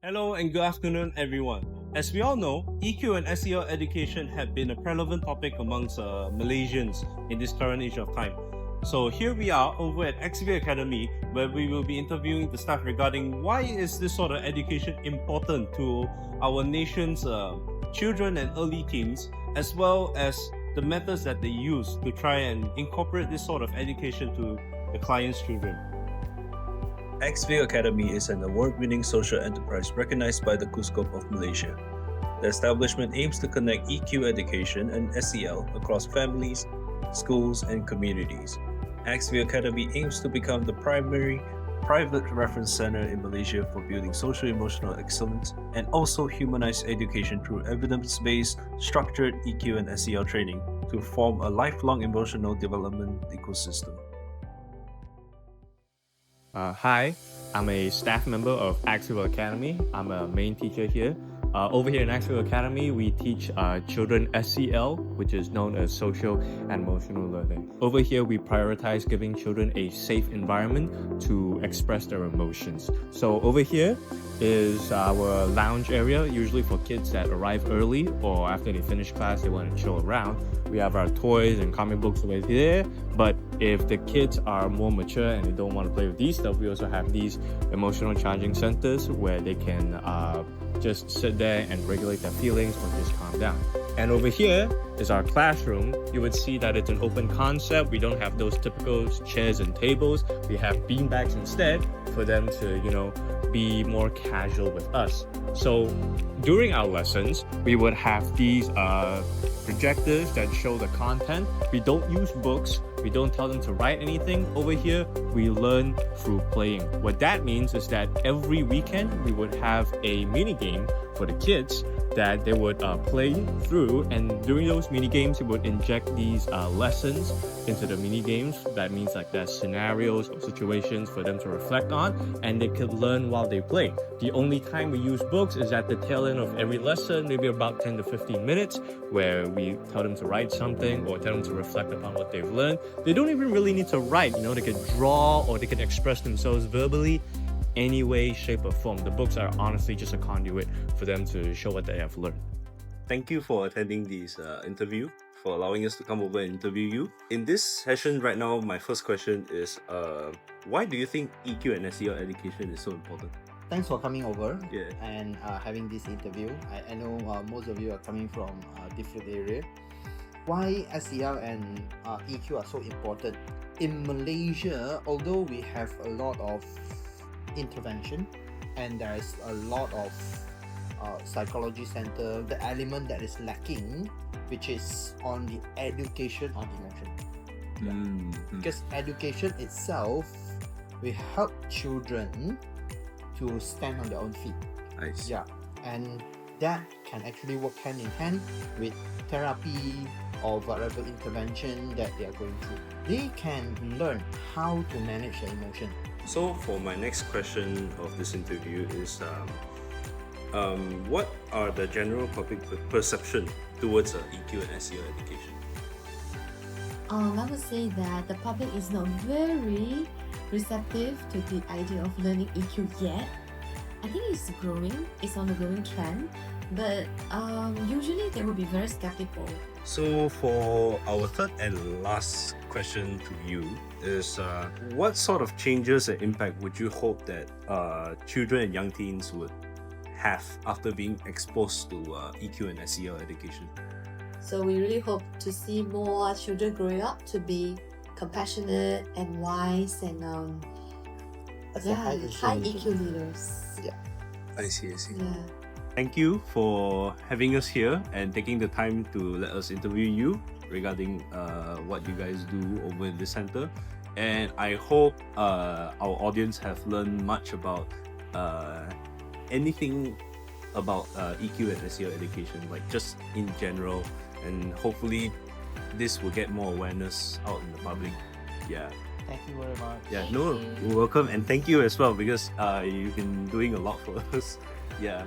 Hello and good afternoon, everyone. As we all know, EQ and SEL education have been a prevalent topic amongst Malaysians in this current age of time. So here we are over at Actsville Academy, where we will be interviewing the staff regarding why is this sort of education important to our nation's children and early teens, as well as the methods that they use to try and incorporate this sort of education to the client's children. Actsville Academy is an award-winning social enterprise recognized by the KUSKOP of Malaysia. The establishment aims to connect EQ education and SEL across families, schools, and communities. Actsville Academy aims to become the primary private reference center in Malaysia for building social-emotional excellence and also humanized education through evidence-based, structured EQ and SEL training to form a lifelong emotional development ecosystem. Hi, I'm a staff member of Actsville Academy. I'm a main teacher here. Over here in Actsville Academy, we teach children SEL, which is known as social and emotional learning. Over here, we prioritize giving children a safe environment to express their emotions. So over here is our lounge area, usually for kids that arrive early or after they finish class, they want to chill around. We have our toys and comic books over here, but if the kids are more mature and they don't want to play with these stuff, we also have these emotional charging centers where they can just sit there and regulate their feelings or just calm down. And over here is our classroom. You would see that it's an open concept. We don't have those typical chairs and tables. We have beanbags instead for them to, be more casual with us. So during our lessons, we would have these projectors that show the content. We don't use books. We don't tell them to write anything. Over here, we learn through playing. What that means is that every weekend, we would have a mini game for the kids that they would play through, and during those mini games, we would inject these lessons into the mini games. That means like there's scenarios or situations for them to reflect on, and they could learn while they play. The only time we use books is at the tail end of every lesson, maybe about 10 to 15 minutes, where we tell them to write something or tell them to reflect upon what they've learned. They don't even really need to write, they could draw or they could express themselves verbally. Any way, shape, or form. The books are honestly just a conduit for them to show what they have learned. Thank you for attending this interview, for allowing us to come over and interview you. In this session right now, my first question is, why do you think EQ and SEL education is so important? Thanks for coming over Yeah. and having this interview. I know most of you are coming from different area. Why SEL and EQ are so important? In Malaysia, although we have a lot of intervention and there is a lot of psychology center, the element that is lacking, which is on the education on emotion. Mm-hmm. Because education itself will help children to stand on their own feet. Nice. Yeah, and that can actually work hand in hand with therapy or whatever intervention that they are going through. They can learn how to manage their emotion. So for my next question of this interview is, what are the general public perception towards EQ and SEL education? I would say that the public is not very receptive to the idea of learning EQ yet. I think it's growing, it's on a growing trend, but usually they will be very skeptical. So for our third and last question to you is, what sort of changes and impact would you hope that children and young teens would have after being exposed to EQ and SEL education? So we really hope to see more children growing up to be compassionate and wise and high EQ leaders. Yeah. I see. Yeah. Thank you for having us here and taking the time to let us interview you regarding what you guys do over in the center. And I hope our audience have learned much about anything about EQ and SEL education, like just in general. And hopefully this will get more awareness out in the public. Yeah. Thank you very much. Yeah, Thank no, you. you're welcome. And thank you as well because you've been doing a lot for us. Yeah.